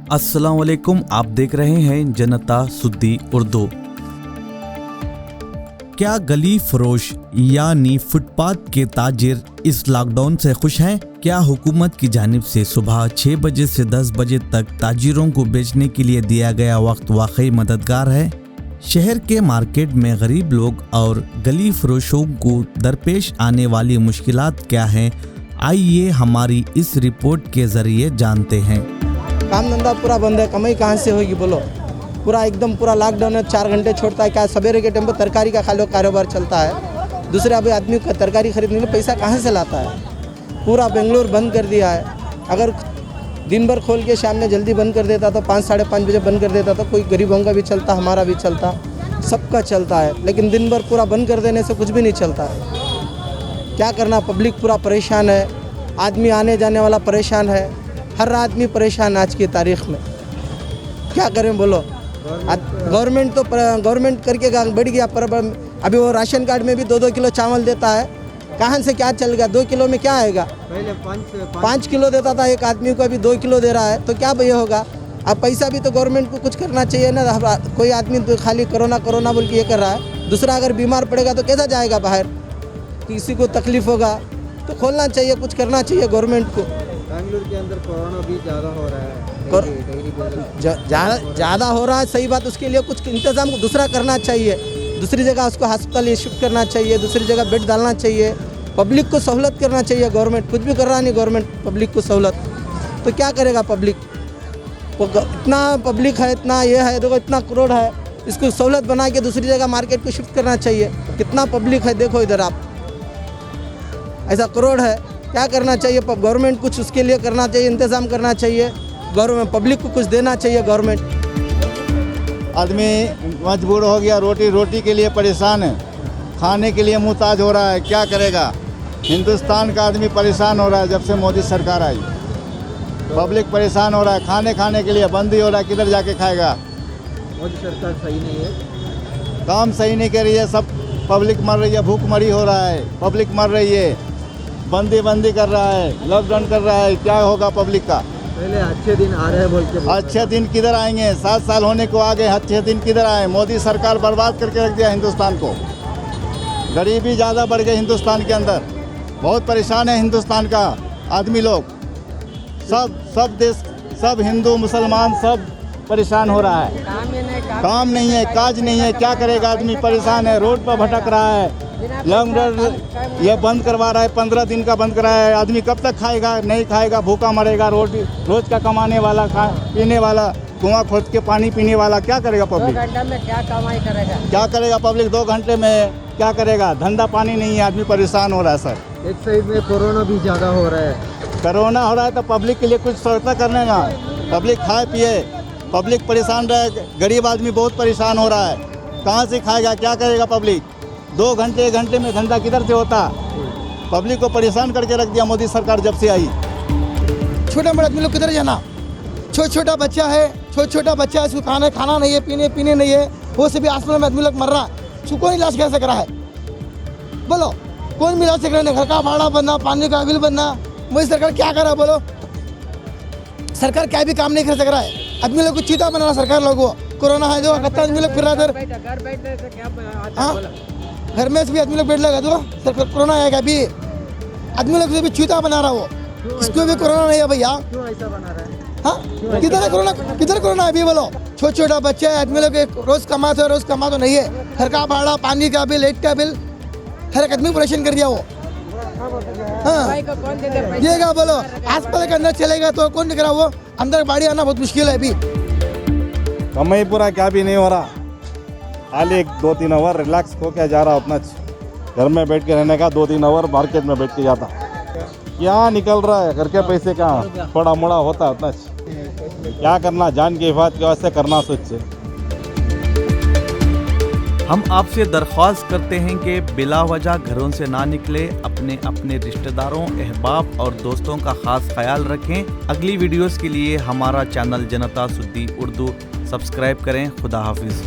अस्सलाम वालेकुम, आप देख रहे हैं जनता सुद्दी उर्दू। क्या गली फरोश यानी फुटपाथ के ताजिर इस लॉकडाउन से खुश हैं? क्या हुकूमत की जानिब से सुबह 6 बजे से 10 बजे तक ताजिरों को बेचने के लिए दिया गया वक्त वाकई मददगार है? शहर के मार्केट में गरीब लोग और गली फरोशों को दरपेश आने वाली मुश्किलात क्या हैं? आइए हमारी इस रिपोर्ट के जरिए जानते हैं। काम धंधा पूरा बंद है, कमाई कहाँ से होगी बोलो। पूरा एकदम पूरा लॉकडाउन है, 4 घंटे छोड़ता है। क्या सवेरे के टाइम पर तरकारी का खाली कारोबार चलता है, दूसरे अभी आदमी का तरकारी खरीदने के लिए पैसा कहाँ से लाता है। पूरा बेंगलोर बंद कर दिया है। अगर दिन भर खोल के शाम में जल्दी बंद कर देता तो 5 साढ़े 5 बजे बंद कर देता तो कोई गरीबों का भी चलता, हमारा भी चलता, सबका चलता है। लेकिन दिन भर पूरा बंद कर देने से कुछ भी नहीं चलता है। क्या करना, पब्लिक पूरा परेशान है, आदमी आने जाने वाला परेशान है, हर आदमी परेशान आज की तारीख में। क्या करें बोलो। गवर्नमेंट तो गवर्नमेंट करके बढ़ गया, पर अभी वो राशन कार्ड में भी 2-2 किलो चावल देता है। कहाँ से क्या चल गया, 2 किलो में क्या आएगा। पहले 5 किलो देता था एक आदमी को, अभी 2 किलो दे रहा है, तो क्या भैया होगा। अब पैसा भी तो गवर्नमेंट को कुछ करना चाहिए ना। कोई आदमी तो खाली कोरोना कोरोना बोल के ये कर रहा है, दूसरा अगर बीमार पड़ेगा तो कैसा जाएगा बाहर, किसी को तकलीफ होगा तो खोलना चाहिए, कुछ करना चाहिए गवर्नमेंट को। बेंगलुरु के अंदर कोरोना भी ज़्यादा हो रहा है, ज़्यादा हो रहा है, सही बात। उसके लिए कुछ इंतज़ाम दूसरा करना चाहिए, दूसरी जगह उसको अस्पताल शिफ्ट करना चाहिए, दूसरी जगह बेड डालना चाहिए, पब्लिक को सहूलत करना चाहिए। गवर्नमेंट कुछ भी कर रहा नहीं, गवर्नमेंट पब्लिक को सहूलत तो क्या करेगा पब्लिक। इतना पब्लिक है, इतना ये है, देखो इतना करोड़ है, इसको सहूलत बना के दूसरी जगह मार्केट को शिफ्ट करना चाहिए। कितना पब्लिक है देखो इधर आप, ऐसा करोड़ है, क्या करना चाहिए गवर्नमेंट, कुछ उसके लिए करना चाहिए, इंतज़ाम करना चाहिए गवर्नमेंट, पब्लिक को कुछ देना चाहिए गवर्नमेंट। आदमी मजबूर हो गया, रोटी के लिए परेशान है, खाने के लिए मुहताज हो रहा है, क्या करेगा। हिंदुस्तान का आदमी परेशान हो रहा है जब से मोदी सरकार आई। पब्लिक परेशान हो रहा है, खाने के लिए बंद ही हो रहा है, किधर जाके खाएगा। मोदी सरकार सही नहीं है, काम सही नहीं कर रही है, सब पब्लिक मर रही है, भूखमरी हो रहा है, पब्लिक मर रही है, बंदी कर रहा है, लॉकडाउन कर रहा है, क्या होगा पब्लिक का। पहले अच्छे दिन आ रहे हैं बोल के। अच्छे दिन किधर आएंगे, 7 साल होने को आ गए, अच्छे दिन किधर आए। मोदी सरकार बर्बाद करके रख दिया हिंदुस्तान को, गरीबी ज़्यादा बढ़ गई हिंदुस्तान के अंदर, बहुत परेशान है हिंदुस्तान का आदमी लोग, सब देश, सब हिंदू मुसलमान सब परेशान हो रहा है। काम नहीं है, काज नहीं है, क्या करेगा आदमी, परेशान है, रोड पर भटक रहा है। लॉकडाउन ये बंद करवा रहा है, 15 दिन का बंद करा है। आदमी कब तक खाएगा, नहीं खाएगा, भूखा मरेगा। रोज का कमाने वाला, पीने वाला, कुआं खोद के पानी पीने वाला, क्या करेगा पब्लिक। 2 घंटे में क्या कमाई करेगा, क्या करेगा पब्लिक, 2 घंटे में क्या करेगा। धंधा पानी नहीं है, आदमी परेशान हो रहा है सर। एक साइड में कोरोना भी ज़्यादा हो रहा है, कोरोना हो रहा है तो पब्लिक के लिए कुछ सहायता करने का, पब्लिक खाए पिए, पब्लिक परेशान रहे, गरीब आदमी बहुत परेशान हो रहा है, कहाँ से खाएगा, क्या करेगा पब्लिक। 2 घंटे 1 घंटे में धंधा किधर से होता। पब्लिक को परेशान करके रख दिया मोदी सरकार जब से आई। छोटे बड़े आदमी लोग किधर जाना, छोटा बच्चा है, छोटा बच्चा है, उसको खाना नहीं है, पीने नहीं है, वो से भी अस्पताल में आदमी लोग मर रहा है। उसको कौन इलाज कैसे करा है बोलो, कौन भी इलाज से करा है। घर का भाड़ा बनना, पानी का बिल बनना, मोदी सरकार क्या कर रहा है बोलो। सरकार क्या भी काम नहीं कर सक रहा है, आदमी लोग को चीता बना रहा सरकार लोगों को। कोरोना है जो कत्ता आदमी लोग फिर रहा है, घर बैठने से क्या हाँ घर में भी आदमी लोग बैठ लगा दो, सरकार कोरोना आएगा अभी, आदमी लोग से भी चीता बना रहा वो, इसको भी कोरोना नहीं है भैया। क्यों ऐसा बना रहा है। हाँ किधर कोरोना है अभी बोलो। छोटा बच्चा है, आदमी लोग रोज कमा तो नहीं है, घर का भाड़ा, पानी का बिल, लाइट का बिल, हर एक आदमी परेशान कर दिया वो। हाँ ये बोलो, अस्पताल के अंदर चलेगा तो कौन दिख रहा, वो अंदर बाड़ी आना बहुत मुश्किल है अभी। कमाई पूरा क्या भी नहीं हो रहा, खाली 2-3 आवर रिलैक्स हो क्या जा रहा, अपना घर में बैठ के रहने का, 2-3 आवर मार्केट में बैठ के जाता, क्या निकल रहा है घर के पैसे, कहाँ थोड़ा मोड़ा होता उतना। क्या करना, जान की हिफाजत के वास्ते करना सोचे। हम आपसे दरख्वास्त करते हैं कि बिला वजह घरों से ना निकले, अपने रिश्तेदारों, अहबाब और दोस्तों का खास ख्याल रखें। अगली वीडियोस के लिए हमारा चैनल जनता सुद्दी उर्दू सब्सक्राइब करें। खुदा हाफिज़।